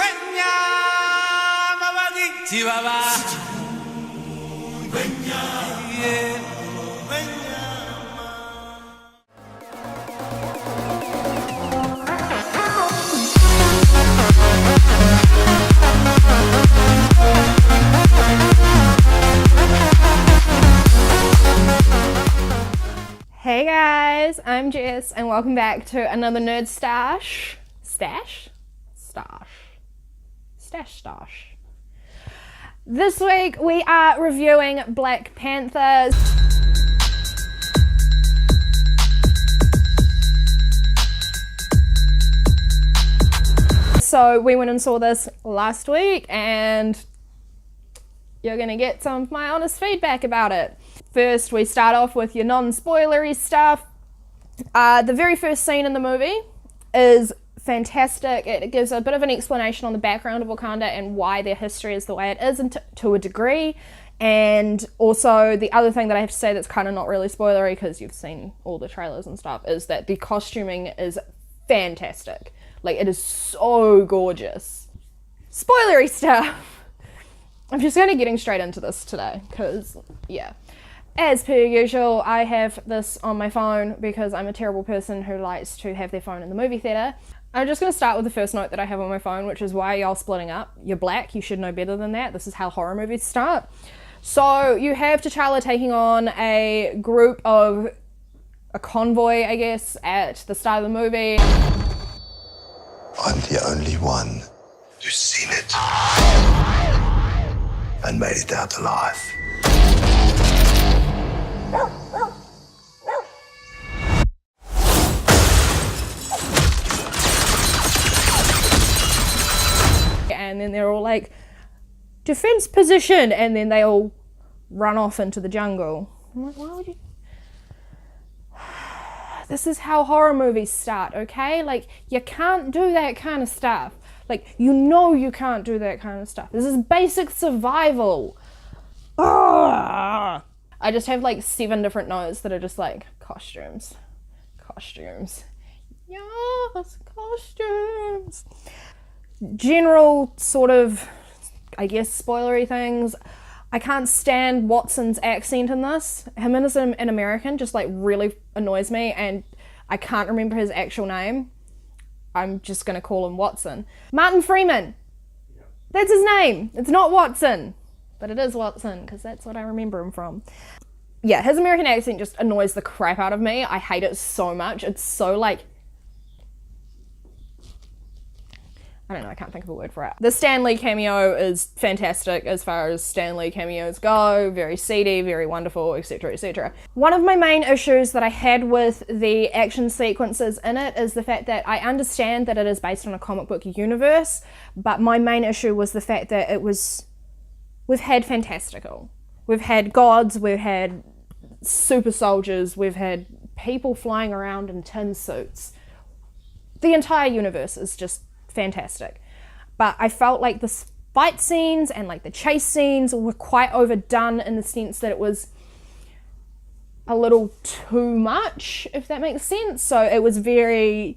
Hey guys, I'm Jess and welcome back to another Nerdstache. Stash? Stash. This week we are reviewing Black Panther. So we went and saw this last week and you're gonna get some of my honest feedback about it. First, we start off with your non-spoilery stuff. The very first scene in the movie is fantastic. It gives a bit of an explanation on the background of Wakanda and why their history is the way it is, and to a degree. And also, the other thing that I have to say that's kind of not really spoilery, because you've seen all the trailers and stuff, is that the costuming is fantastic. Like, it is so gorgeous. Spoilery stuff. I'm just kind of getting straight into this today, because, yeah. As per usual, I have this on my phone because I'm a terrible person who likes to have their phone in the movie theatre. I'm just going to start with the first note that I have on my phone, which is, why are y'all splitting up? You're black, you should know better than that. This is how horror movies start. So you have T'Challa taking on a convoy, I guess, at the start of the movie. I'm the only one who's seen it and made it out alive. And then they're all like, defense position, and then they all run off into the jungle. I'm like, why would you? This is how horror movies start, okay? Like, you can't do that kind of stuff. Like, you know you can't do that kind of stuff. This is basic survival. Ugh. I just have like 7 different notes that are just like, costumes. Yes, costumes. General sort of, I guess, spoilery things. I can't stand Watson's accent in this. Him as an American just like really annoys me, and I can't remember his actual name. I'm just gonna call him Watson. Martin Freeman. That's his name. It's not Watson, but it is Watson because that's what I remember him from. Yeah, his American accent just annoys the crap out of me. I hate it so much. It's so like, I don't know, I can't think of a word for it. The Stan Lee cameo is fantastic as far as Stan Lee cameos go. Very seedy, very wonderful, etc, etc. One of my main issues that I had with the action sequences in it is the fact that I understand that it is based on a comic book universe, but my main issue was the fact that we've had fantastical. We've had gods, we've had super soldiers, we've had people flying around in tin suits. The entire universe is just fantastic. But I felt like the fight scenes and like the chase scenes were quite overdone, in the sense that it was a little too much, if that makes sense. So it was very,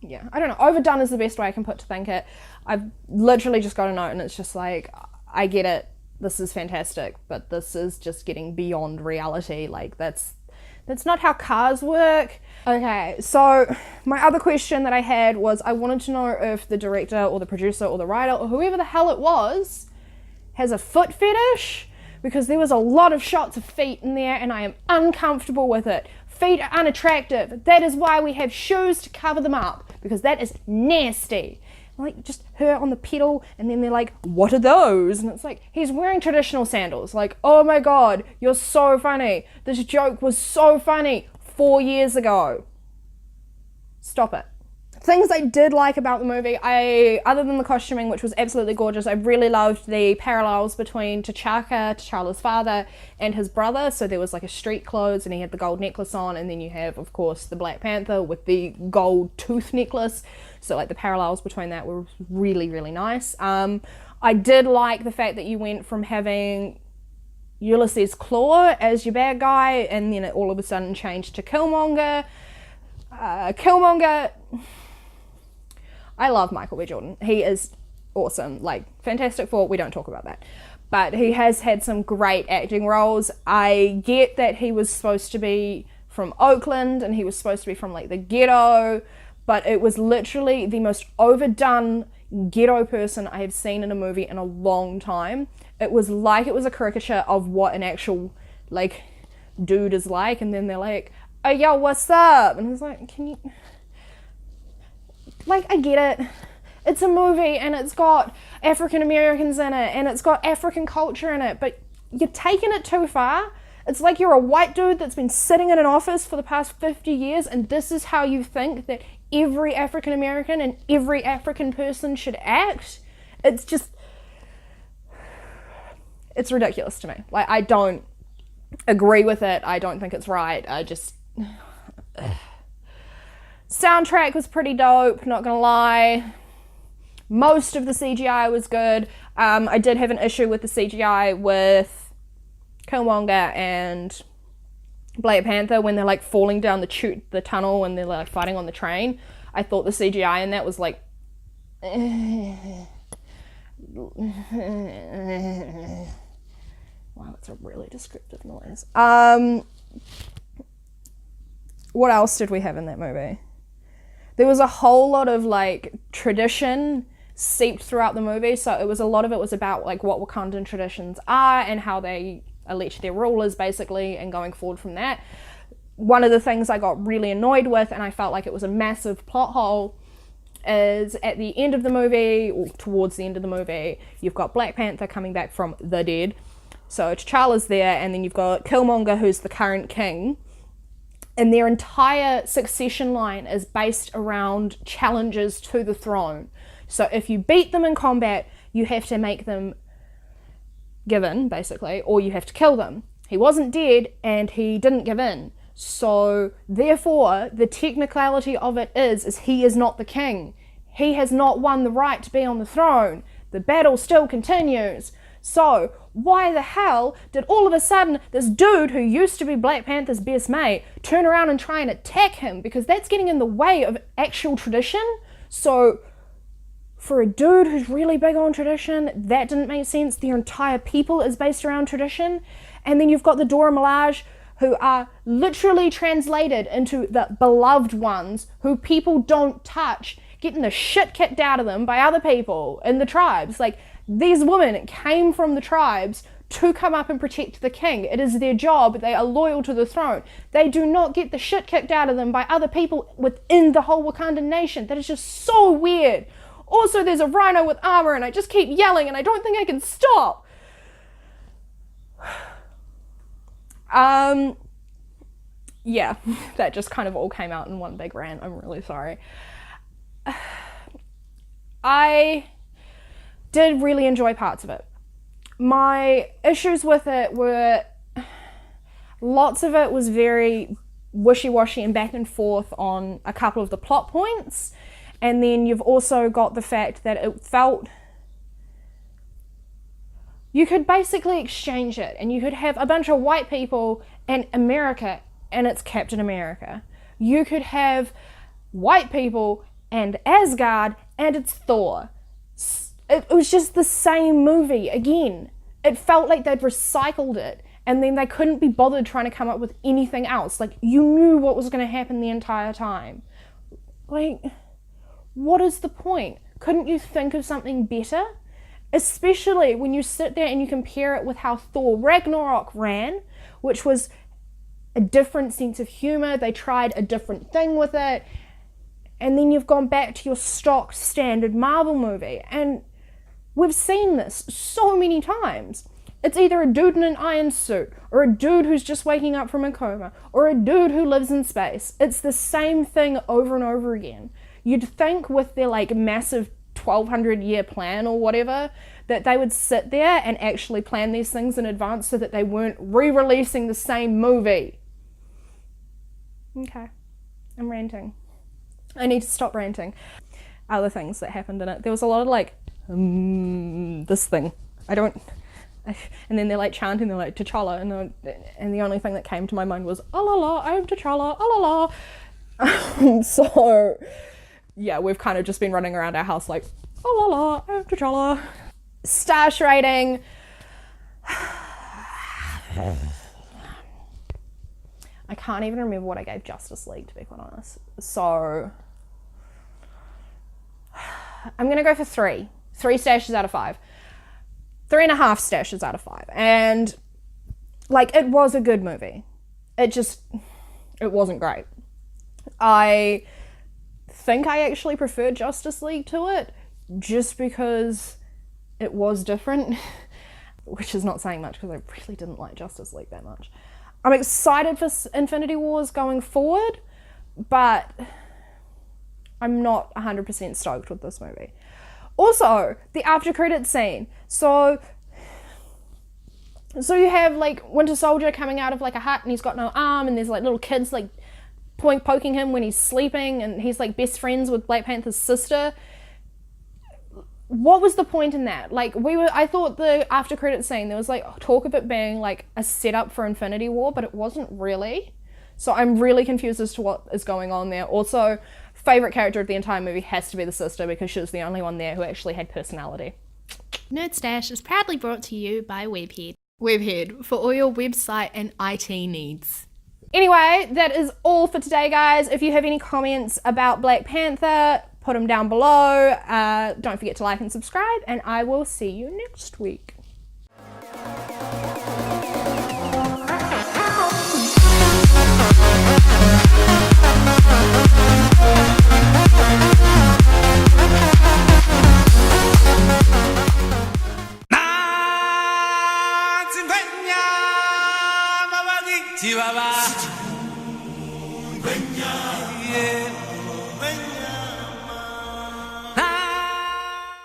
yeah, I don't know, overdone is the best way I can put to think it. I've literally just got a note and it's just like, I get it, this is fantastic, but this is just getting beyond reality. Like, that's not how cars work. Okay, so my other question that I had was, I wanted to know if the director or the producer or the writer or whoever the hell it was has a foot fetish, because there was a lot of shots of feet in there and I am uncomfortable with it. Feet are unattractive. That is why we have shoes to cover them up, because that is nasty. Like, just her on the pedal, and then they're like, what are those? And it's like, he's wearing traditional sandals. Like, oh my god, you're so funny. This joke was so funny 4 years ago. Stop it. Things I did like about the movie, other than the costuming, which was absolutely gorgeous, I really loved the parallels between T'Challa's father, and his brother. So there was like a street clothes and he had the gold necklace on, and then you have, of course, the Black Panther with the gold tooth necklace. So like the parallels between that were really, really nice. I did like the fact that you went from having Ulysses Claw as your bad guy, and then it all of a sudden changed to Killmonger. Killmonger, I love Michael B. Jordan. He is awesome. Like, Fantastic Four, we don't talk about that. But he has had some great acting roles. I get that he was supposed to be from Oakland and he was supposed to be from like the ghetto, but it was literally the most overdone ghetto person I have seen in a movie in a long time. It was like it was a caricature of what an actual like dude is like, and then they're like, oh yo, what's up? And it's like, can you, like, I get it. It's a movie and it's got African Americans in it and it's got African culture in it, but you're taking it too far. It's like you're a white dude that's been sitting in an office for the past 50 years and this is how you think that every African American and every African person should act. It's just, it's ridiculous to me. Like, I don't agree with it. I don't think it's right. I just... Soundtrack was pretty dope, not gonna lie. Most of the CGI was good. I did have an issue with the CGI with Killmonger and Black Panther when they're like falling down the tunnel and they're like fighting on the train. I thought the CGI in that was like... Wow, that's a really descriptive noise. What else did we have in that movie? There was a whole lot of like tradition seeped throughout the movie, so a lot of it was about like what Wakandan traditions are and how they elect their rulers basically, and going forward from that. One of the things I got really annoyed with, and I felt like it was a massive plot hole, is at the end of the movie, or towards the end of the movie, you've got Black Panther coming back from the dead. So T'Challa's there, and then you've got Killmonger, who's the current king. And their entire succession line is based around challenges to the throne. So if you beat them in combat, you have to make them give in, basically, or you have to kill them. He wasn't dead, and he didn't give in. So therefore, the technicality of it is he is not the king. He has not won the right to be on the throne. The battle still continues. So why the hell did all of a sudden this dude who used to be Black Panther's best mate turn around and try and attack him? Because that's getting in the way of actual tradition. So for a dude who's really big on tradition, that didn't make sense. Their entire people is based around tradition. And then you've got the Dora Milaje, who are literally translated into the beloved ones, who people don't touch, getting the shit kicked out of them by other people in the tribes. Like, these women came from the tribes to come up and protect the king. It is their job. They are loyal to the throne. They do not get the shit kicked out of them by other people within the whole Wakandan nation. That is just so weird. Also, there's a rhino with armor and I just keep yelling and I don't think I can stop. Yeah, that just kind of all came out in one big rant. I'm really sorry. I did really enjoy parts of it. My issues with it were, lots of it was very wishy-washy and back and forth on a couple of the plot points, and then you've also got the fact that it felt, you could basically exchange it and you could have a bunch of white people and America and it's Captain America. You could have white people and Asgard and it's Thor. It was just the same movie again. It felt like they'd recycled it and then they couldn't be bothered trying to come up with anything else. Like, you knew what was going to happen the entire time. Like, what is the point? Couldn't you think of something better? Especially when you sit there and you compare it with how Thor Ragnarok ran, which was a different sense of humor. They tried a different thing with it. And then you've gone back to your stock standard Marvel movie. And we've seen this so many times. It's either a dude in an iron suit, or a dude who's just waking up from a coma, or a dude who lives in space. It's the same thing over and over again. You'd think with their like massive 1200 year plan or whatever, that they would sit there and actually plan these things in advance so that they weren't re-releasing the same movie. Okay, I'm ranting. I need to stop ranting. Other things that happened in it. There was a lot of like, this thing. And then they're like chanting, they're like, T'Challa, and the only thing that came to my mind was, oh la la, I am T'Challa, oh la la. So, yeah, we've kind of just been running around our house like, oh la la, I'm T'Challa. Stash rating. I can't even remember what I gave Justice League, to be quite honest. So I'm gonna go for 3 stashes out of 5, 3.5 stashes out of 5. And like, it was a good movie. It wasn't great. I think I actually preferred Justice League to it just because it was different, which is not saying much because I really didn't like Justice League that much. I'm excited for Infinity Wars going forward, but I'm not 100% stoked with this movie. Also, the after credits scene. So you have like Winter Soldier coming out of like a hut and he's got no arm, and there's like little kids like poking him when he's sleeping, and he's like best friends with Black Panther's sister. What was the point in that? Like, I thought the after credit scene, there was like talk of it being like a setup for Infinity War, but it wasn't really. So I'm really confused as to what is going on there. Also, favorite character of the entire movie has to be the sister, because she was the only one there who actually had personality. Nerdstache is proudly brought to you by WEBHEAD. WEBHEAD, for all your website and IT needs. Anyway, that is all for today, guys. If you have any comments about Black Panther, put them down below. Don't forget to like and subscribe, and I will see you next week.